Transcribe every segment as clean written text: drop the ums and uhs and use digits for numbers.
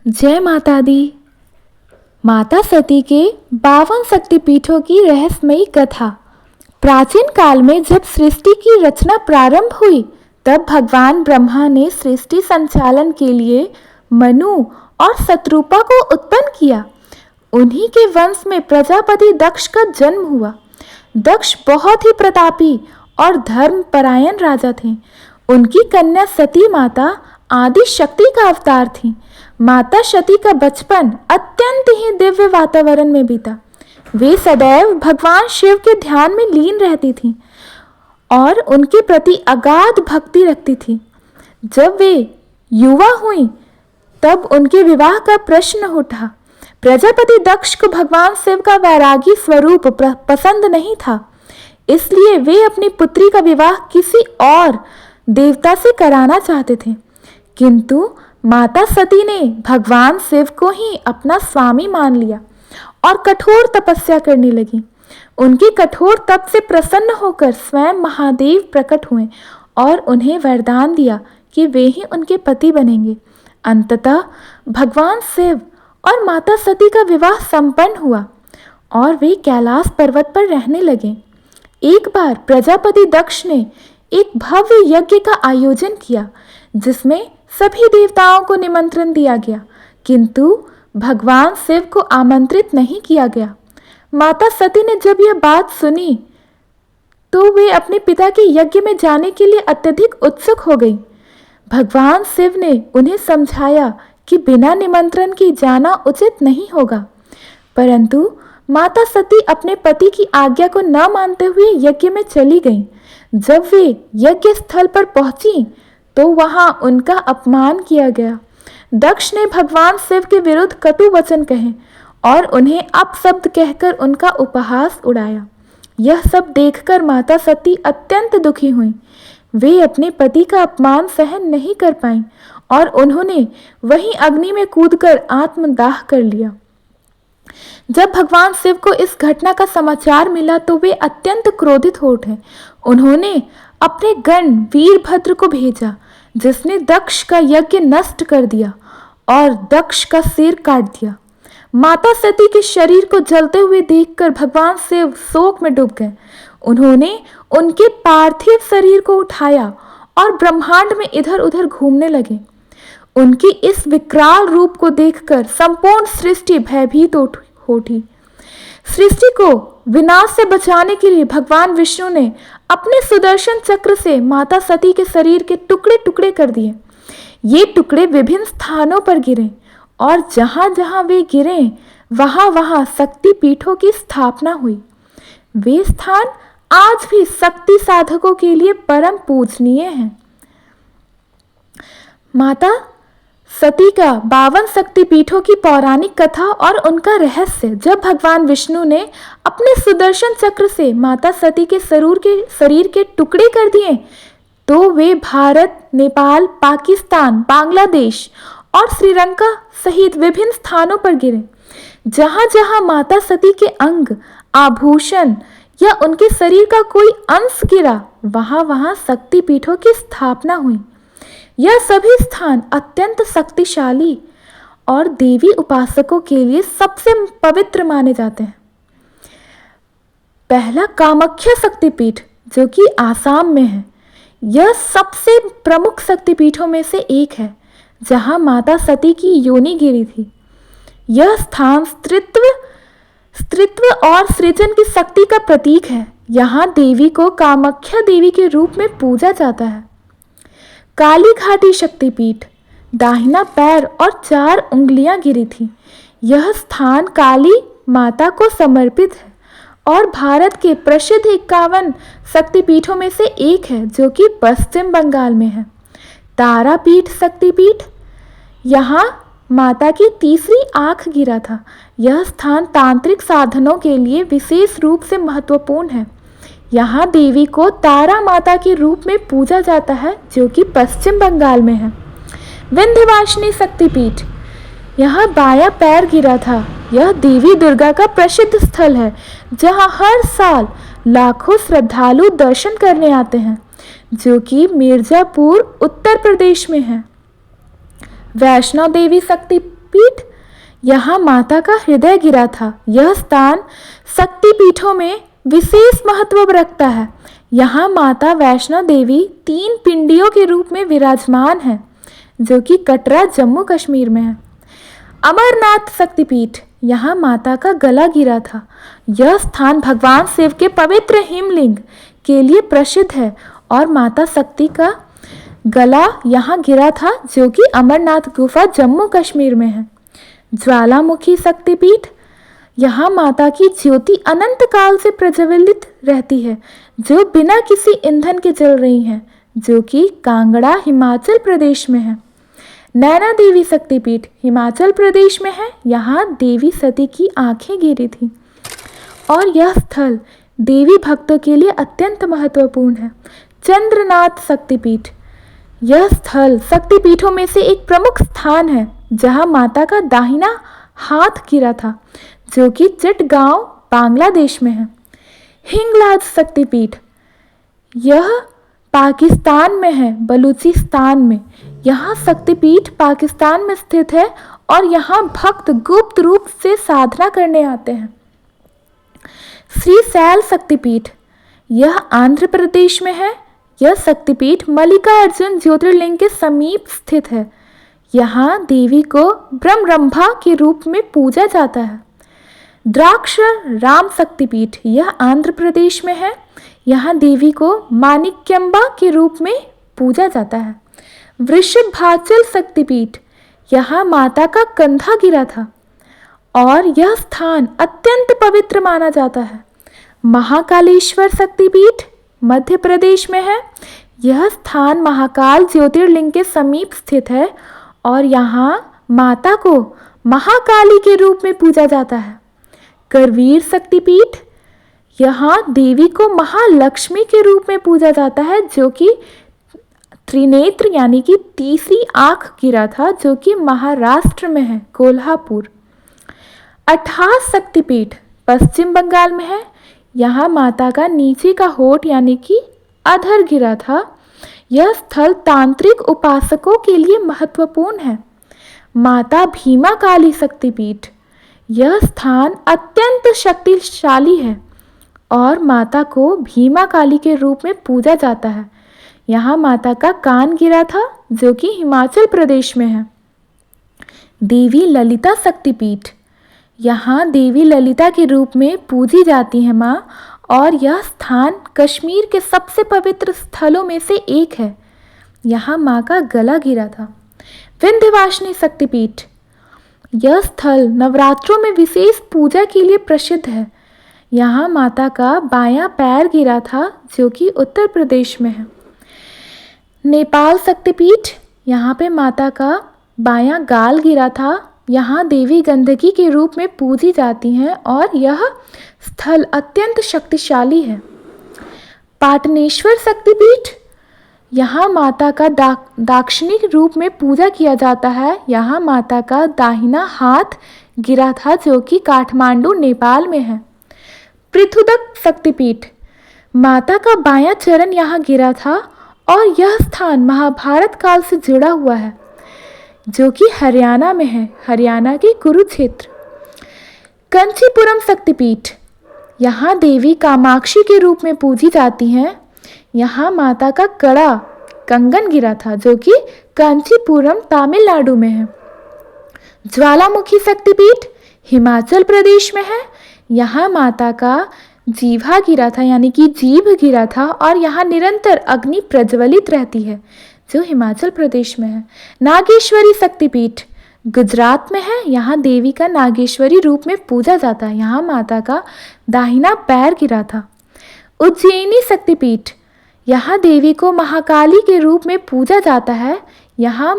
जय माता दी। माता सती के 52 शक्तिपीठों की रहस्यमयी कथा। प्राचीन काल में जब सृष्टि की रचना प्रारंभ हुई, तब भगवान ब्रह्मा ने सृष्टि संचालन के लिए मनु और शत्रुपा को उत्पन्न किया। उन्हीं के वंश में प्रजापति दक्ष का जन्म हुआ। दक्ष बहुत ही प्रतापी और धर्मपरायण राजा थे। उनकी कन्या सती माता आदि शक्ति का अवतार थी। माता सती का बचपन अत्यंत ही दिव्य वातावरण में बीता। वे सदैव भगवान शिव के ध्यान में लीन रहती थीं और उनके प्रति अगाध भक्ति रखती थीं। जब वे युवा हुईं, तब उनके विवाह का प्रश्न उठा। प्रजापति दक्ष को भगवान शिव का वैरागी स्वरूप पसंद नहीं था, इसलिए वे अपनी पुत्री का विवाह किसी और देवता से कराना चाहते थे। किंतु माता सती ने भगवान शिव को ही अपना स्वामी मान लिया और कठोर तपस्या करने लगी। उनकी कठोर तप से प्रसन्न होकर स्वयं महादेव प्रकट हुए और उन्हें वरदान दिया कि वे ही उनके पति बनेंगे। अंततः भगवान शिव और माता सती का विवाह संपन्न हुआ और वे कैलाश पर्वत पर रहने लगे। एक बार प्रजापति दक्ष ने एक भव्य यज्ञ का आयोजन किया, जिसमें सभी देवताओं को निमंत्रण दिया गया, किंतु भगवान शिव को आमंत्रित नहीं किया गया। माता सती ने जब यह बात सुनी, तो वे अपने पिता के यज्ञ में जाने के लिए अत्यधिक उत्सुक हो गई। भगवान शिव ने उन्हें समझाया कि बिना निमंत्रण के जाना उचित नहीं होगा, परंतु माता सती अपने पति की आज्ञा को न मानते हुए यज्ञ में चली गईं। जब वे यज्ञ स्थल पर पहुंची, तो वहां उनका अपमान किया गया। दक्ष ने भगवान शिव के विरुद्ध कटु वचन कहे और उन्हें अपशब्द कहकर उनका उपहास उड़ाया। यह सब देखकर माता सती अत्यंत दुखी हुई। वे अपने पति का अपमान सहन नहीं कर पाईं और उन्होंने वहीं अग्नि में कूदकर आत्मदाह कर लिया। जब भगवान शिव को इस घटना का समाचार मिला, तो वे अत्यंत क्रोधित हो उठे। उन्होंने अपने गण वीरभद्र को भेजा, जिसने दक्ष का यज्ञ नष्ट कर दिया और दक्ष का सिर काट दिया। माता सती के शरीर को जलते हुए देखकर भगवान शिव शोक में डूब गए। उन्होंने उनके पार्थिव शरीर को उठाया और ब्रह्मांड में इधर उधर घूमने लगे। उनकी इस विकराल रूप को देखकर संपूर्ण सृष्टि भयभीत उठी। सृष्टि को विनाश से बचाने के लिए भगवान विष्णु ने अपने सुदर्शन चक्र से माता सती के शरीर के टुकड़े टुकड़े कर दिए। ये टुकड़े विभिन्न स्थानों पर गिरे और जहां जहां वे गिरे, वहां वहां शक्ति पीठों की स्थापना हुई। वे स्थान आज भी शक्ति साधकों के लिए परम पूजनीय हैं। माता सती का 52 शक्तिपीठों की पौराणिक कथा और उनका रहस्य। जब भगवान विष्णु ने अपने सुदर्शन चक्र से माता सती के शरीर के टुकड़े कर दिए, तो वे भारत, नेपाल, पाकिस्तान, बांग्लादेश और श्रीलंका सहित विभिन्न स्थानों पर गिरे। जहां जहां माता सती के अंग, आभूषण या उनके शरीर का कोई अंश गिरा, वहां वहां शक्तिपीठों की स्थापना हुई। यह सभी स्थान अत्यंत शक्तिशाली और देवी उपासकों के लिए सबसे पवित्र माने जाते हैं। पहला कामाख्या शक्तिपीठ, जो कि आसाम में है, यह सबसे प्रमुख शक्तिपीठों में से एक है, जहां माता सती की योनि गिरी थी। यह स्थान स्त्रीत्व और सृजन की शक्ति का प्रतीक है। यहाँ देवी को कामाख्या देवी के रूप में पूजा जाता है। काली घाटी शक्तिपीठ, दाहिना पैर और 4 उंगलियां गिरी थी। यह स्थान काली माता को समर्पित है और भारत के प्रसिद्ध 51 शक्तिपीठों में से एक है, जो कि पश्चिम बंगाल में है। तारापीठ शक्तिपीठ, यहाँ माता की तीसरी आंख गिरा था। यह स्थान तांत्रिक साधनों के लिए विशेष रूप से महत्वपूर्ण है। यहाँ देवी को तारा माता के रूप में पूजा जाता है, जो कि पश्चिम बंगाल में है। विंध्यवासिनी शक्तिपीठ, यहाँ बायां पैर गिरा था। यह देवी दुर्गा का प्रसिद्ध स्थल है, जहाँ हर साल लाखों श्रद्धालु दर्शन करने आते हैं, जो कि मिर्जापुर, उत्तर प्रदेश में है। वैष्णो देवी शक्ति शक्तिपीठ, यहाँ माता का हृदय गिरा था। यह स्थान शक्तिपीठों में विशेष महत्व रखता है। यहाँ माता वैष्णो देवी 3 पिंडियों के रूप में विराजमान है, जो कि कटरा जम्मू कश्मीर में है। अमरनाथ शक्तिपीठ, यहाँ माता का गला गिरा था। यह स्थान भगवान शिव के पवित्र हिमलिंग के लिए प्रसिद्ध है और माता शक्ति का गला यहाँ गिरा था, जो कि अमरनाथ गुफा जम्मू कश्मीर में है। ज्वालामुखी शक्तिपीठ, यहाँ माता की ज्योति अनंत काल से प्रज्वलित रहती है, जो बिना किसी ईंधन के जल रही है, जो कि कांगड़ा हिमाचल प्रदेश में है। नैना देवी शक्तिपीठ हिमाचल प्रदेश में है। यहाँ देवी सती की आंखें गिरी थी और यह स्थल देवी भक्तों के लिए अत्यंत महत्वपूर्ण है। चंद्रनाथ शक्तिपीठ, यह स्थल शक्तिपीठों में से एक प्रमुख स्थान है, जहाँ माता का दाहिना हाथ गिरा था, जो कि चिटगांव बांग्लादेश में है। हिंगलाज शक्तिपीठ, यह पाकिस्तान में है, बलूचिस्तान में। यहाँ शक्तिपीठ पाकिस्तान में स्थित है और यहाँ भक्त गुप्त रूप से साधना करने आते हैं। श्रीशैल शक्तिपीठ, यह आंध्र प्रदेश में है। यह शक्तिपीठ मल्लिकार्जुन ज्योतिर्लिंग के समीप स्थित है। यहाँ देवी को ब्रह्मरंभा के रूप में पूजा जाता है। द्राक्ष राम शक्तिपीठ, यह आंध्र प्रदेश में है। यहाँ देवी को माणिक्यंबा के रूप में पूजा जाता है। वृषभाचल शक्तिपीठ, यहाँ माता का कंधा गिरा था और यह स्थान अत्यंत पवित्र माना जाता है। महाकालेश्वर शक्तिपीठ मध्य प्रदेश में है। यह स्थान महाकाल ज्योतिर्लिंग के समीप स्थित है और यहाँ माता को महाकाली के रूप में पूजा जाता है। करवीर शक्तिपीठ, यहाँ देवी को महालक्ष्मी के रूप में पूजा जाता है, जो कि त्रिनेत्र यानी कि तीसरी आंख गिरा था, जो कि महाराष्ट्र में है, कोल्हापुर। अट्ठास शक्तिपीठ पश्चिम बंगाल में है। यहाँ माता का नीचे का होठ यानी कि अधर गिरा था। यह स्थल तांत्रिक उपासकों के लिए महत्वपूर्ण है। माता भीमा काली शक्तिपीठ, यह स्थान अत्यंत शक्तिशाली है और माता को भीमा काली के रूप में पूजा जाता है। यहाँ माता का कान गिरा था, जो कि हिमाचल प्रदेश में है। देवी ललिता शक्तिपीठ, यहाँ देवी ललिता के रूप में पूजी जाती है माँ, और यह स्थान कश्मीर के सबसे पवित्र स्थलों में से एक है। यहाँ माँ का गला गिरा था। विंध्यवासिनी शक्तिपीठ, यह स्थल नवरात्रों में विशेष पूजा के लिए प्रसिद्ध है। यहाँ माता का बायां पैर गिरा था, जो कि उत्तर प्रदेश में है। नेपाल शक्तिपीठ, यहाँ पे माता का बायां गाल गिरा था। यहाँ देवी गंडकी के रूप में पूजी जाती हैं और यह स्थल अत्यंत शक्तिशाली है। पाटनेश्वर शक्तिपीठ, यहाँ माता का दाक्षिणिक रूप में पूजा किया जाता है। यहाँ माता का दाहिना हाथ गिरा था, जो कि काठमांडू नेपाल में है। पृथुदक शक्तिपीठ, माता का बायां चरण यहाँ गिरा था और यह स्थान महाभारत काल से जुड़ा हुआ है, जो कि हरियाणा में है, हरियाणा के कुरुक्षेत्र। कंचीपुरम शक्तिपीठ, यहाँ देवी कामाक्षी के रूप में पूजी जाती हैं। यहाँ माता का कड़ा कंगन गिरा था, जो कि कांचीपुरम तमिलनाडु में है। ज्वालामुखी शक्तिपीठ हिमाचल प्रदेश में है। यहाँ माता का जीभा गिरा था, यानी कि जीभ गिरा था, और यहाँ निरंतर अग्नि प्रज्वलित रहती है, जो हिमाचल प्रदेश में है। नागेश्वरी शक्तिपीठ गुजरात में है। यहाँ देवी का नागेश्वरी रूप में पूजा जाता है। यहाँ माता का दाहिना पैर गिरा था। उज्जैनी शक्तिपीठ, यहाँ देवी को महाकाली के रूप में पूजा जाता है। यहाँ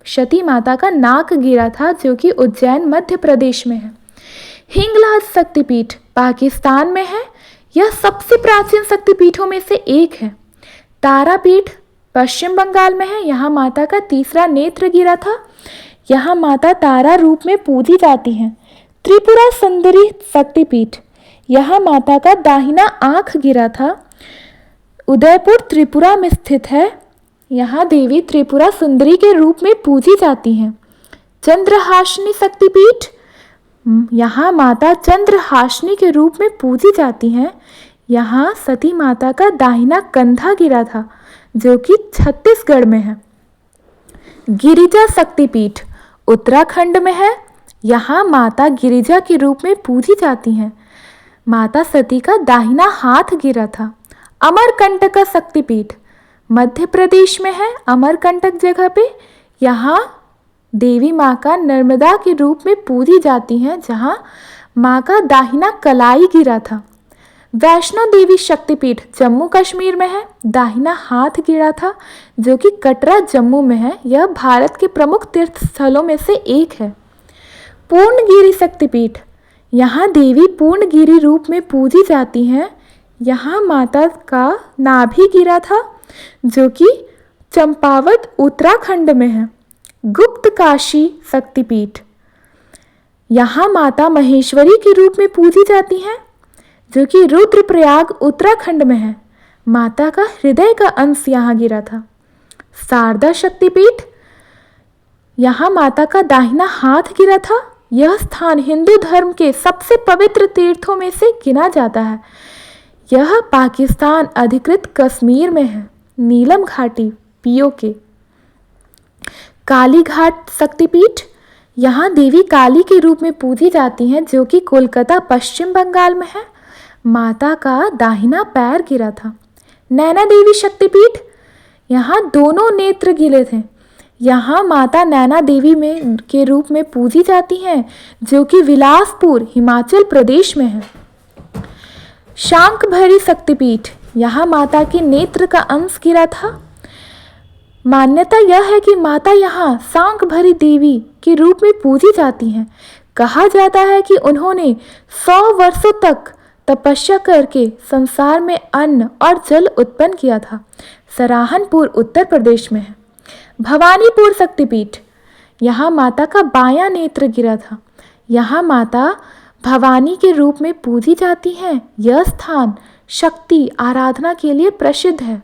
सती माता का नाक गिरा था, जो कि उज्जैन मध्य प्रदेश में है। हिंगलाज शक्तिपीठ पाकिस्तान में है। यह सबसे प्राचीन शक्तिपीठों में से एक है। तारापीठ पश्चिम बंगाल में है। यहाँ माता का तीसरा नेत्र गिरा था। यहाँ माता तारा रूप में पूजी जाती हैं। त्रिपुरा सुंदरी शक्तिपीठ, यहाँ माता का दाहिना आंख गिरा था। उदयपुर त्रिपुरा में स्थित है। यहाँ देवी त्रिपुरा सुंदरी के रूप में पूजी जाती हैं। चंद्रहासिनी शक्तिपीठ, यहाँ माता चंद्रहासिनी के रूप में पूजी जाती हैं। यहाँ सती माता का दाहिना कंधा गिरा था जो कि छत्तीसगढ़ में है। गिरिजा शक्तिपीठ उत्तराखंड में है। यहाँ माता गिरिजा के रूप में पूजी जाती हैं। माता सती का दाहिना हाथ गिरा था। अमरकंटक शक्तिपीठ मध्य प्रदेश में है। अमरकंटक जगह पे यहाँ देवी माँ का नर्मदा के रूप में पूजी जाती हैं, जहाँ माँ का दाहिना कलाई गिरा था। वैष्णो देवी शक्तिपीठ जम्मू कश्मीर में है। दाहिना हाथ गिरा था जो कि कटरा जम्मू में है। यह भारत के प्रमुख तीर्थ स्थलों में से एक है। पूर्णगिरि शक्तिपीठ, यहाँ देवी पूर्णगिरि रूप में पूजी जाती हैं। यहाँ माता का नाभि गिरा था जो कि चंपावत उत्तराखंड में है। गुप्त काशी शक्तिपीठ, यहाँ माता महेश्वरी के रूप में पूजी जाती हैं जो कि रुद्रप्रयाग उत्तराखंड में है। माता का हृदय का अंश यहाँ गिरा था। शारदा शक्तिपीठ, यहाँ माता का दाहिना हाथ गिरा था। यह स्थान हिंदू धर्म के सबसे पवित्र तीर्थों में से गिना जाता है। यह पाकिस्तान अधिकृत कश्मीर में है, नीलम घाटी पीओके। काली घाट शक्तिपीठ, यहाँ देवी काली के रूप में पूजी जाती हैं जो कि कोलकाता पश्चिम बंगाल में है। माता का दाहिना पैर गिरा था। नैना देवी शक्तिपीठ, यहाँ दोनों नेत्र गिरे थे। यहाँ माता नैना देवी में के रूप में पूजी जाती हैं जो कि बिलासपुर हिमाचल प्रदेश में है। शांकभरी शक्तिपीठ, यहाँ माता के नेत्र का अंश गिरा था। मान्यता यह है कि माता यहाँ शांकभरी देवी के रूप में पूजी जाती हैं। कहा जाता है कि उन्होंने 100 वर्षों तक तपस्या करके संसार में अन्न और जल उत्पन्न किया था। सराहनपुर उत्तर प्रदेश में है। भवानीपुर शक्तिपीठ, यहाँ माता का बायां नेत्र गिरा था। यहाँ माता भवानी के रूप में पूजी जाती हैं। यह स्थान शक्ति आराधना के लिए प्रसिद्ध है।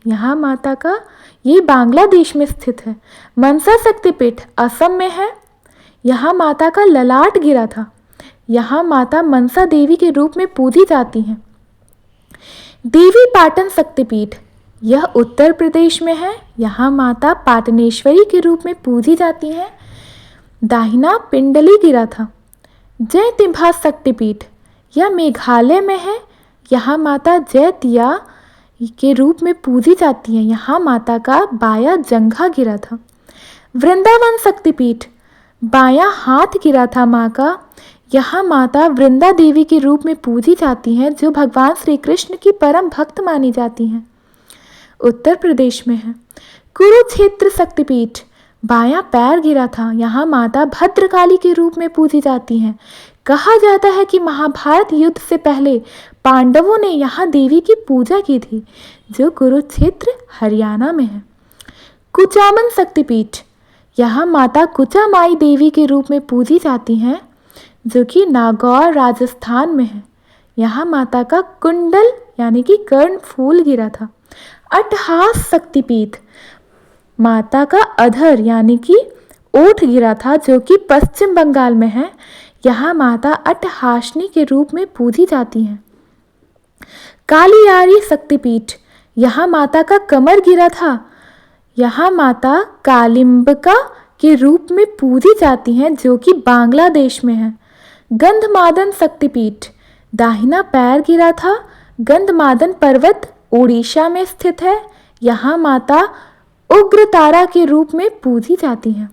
यहाँ माता का ये बांग्लादेश में स्थित है। मनसा शक्तिपीठ असम में है। यहाँ माता का ललाट गिरा था। यहाँ माता मनसा देवी के रूप में पूजी जाती हैं। देवी पाटन शक्तिपीठ, यह उत्तर प्रदेश में है। यहाँ माता पाटनेश्वरी के रूप में पूजी जाती हैं। दाहिना पिंडली गिरा था। जयतिम्हा शक्तिपीठ, यह मेघालय में है। यहाँ माता जयतिया के रूप में पूजी जाती हैं। यहाँ माता का बायां जंघा गिरा था। वृंदावन शक्तिपीठ, बायां हाथ गिरा था माँ का। यहाँ माता वृंदा देवी के रूप में पूजी जाती हैं जो भगवान श्री कृष्ण की परम भक्त मानी जाती हैं। उत्तर प्रदेश में है। कुरुक्षेत्र शक्तिपीठ, बायां पैर गिरा था। यहाँ माता भद्रकाली के रूप में पूजी जाती हैं। कहा जाता है कि महाभारत युद्ध से पहले पांडवों ने यहाँ देवी की पूजा की थी जो कुरुक्षेत्र हरियाणा में है। कुचामन शक्तिपीठ, यहाँ माता कुचामाई देवी के रूप में पूजी जाती हैं जो कि नागौर राजस्थान में है। यहाँ माता का कुंडल यानी कि कर्ण फूल गिरा था। अट्टहास शक्तिपीठ, माता का अधर यानी कि ओठ गिरा था जो कि पश्चिम बंगाल में है। यहाँ माता अट्टहासिनी के रूप में पूजी जाती हैं। कालियारी शक्तिपीठ, यहाँ माता का कमर गिरा था। यहाँ माता कालिम्बका के रूप में पूजी जाती हैं जो कि बांग्लादेश में है। गंधमादन शक्तिपीठ, दाहिना पैर गिरा था। गंधमादन पर्वत उड़ीसा में स्थित है। यहाँ माता उग्र तारा के रूप में पूजी जाती हैं।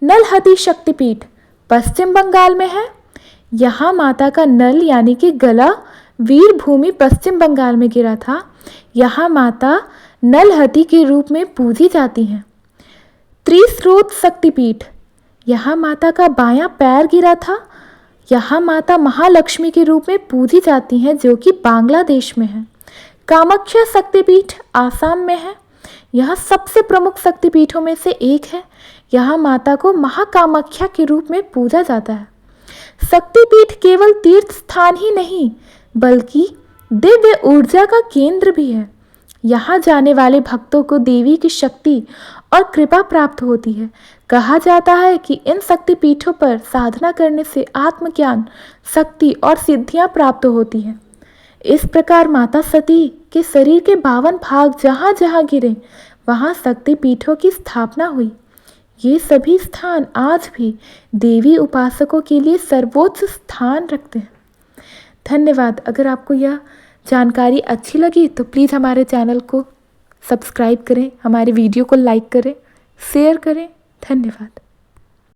नलहती शक्तिपीठ पश्चिम बंगाल में है। यहाँ माता का नल यानी कि गला वीरभूमि पश्चिम बंगाल में गिरा था। यहाँ माता नलहती के रूप में पूजी जाती हैं। त्रिस्रोत शक्तिपीठ, यहाँ माता का बायां पैर गिरा था। यहाँ माता महालक्ष्मी के रूप में पूजी जाती हैं जो कि बांग्लादेश में है। कामाख्या शक्तिपीठ आसाम में है। यह सबसे प्रमुख शक्तिपीठों में से एक है। यहाँ माता को महाकामाख्या के रूप में पूजा जाता है। शक्तिपीठ केवल तीर्थ स्थान ही नहीं बल्कि दिव्य ऊर्जा का केंद्र भी है। यहाँ जाने वाले भक्तों को देवी की शक्ति और कृपा प्राप्त होती है। कहा जाता है कि इन शक्तिपीठों पर साधना करने से आत्मज्ञान, शक्ति और सिद्धियां प्राप्त होती हैं। इस प्रकार माता सती के शरीर के 52 भाग जहाँ जहाँ गिरे वहाँ शक्तिपीठों की स्थापना हुई। ये सभी स्थान आज भी देवी उपासकों के लिए सर्वोच्च स्थान रखते हैं। धन्यवाद। अगर आपको यह जानकारी अच्छी लगी तो प्लीज़ हमारे चैनल को सब्सक्राइब करें, हमारे वीडियो को लाइक करें, शेयर करें। धन्यवाद।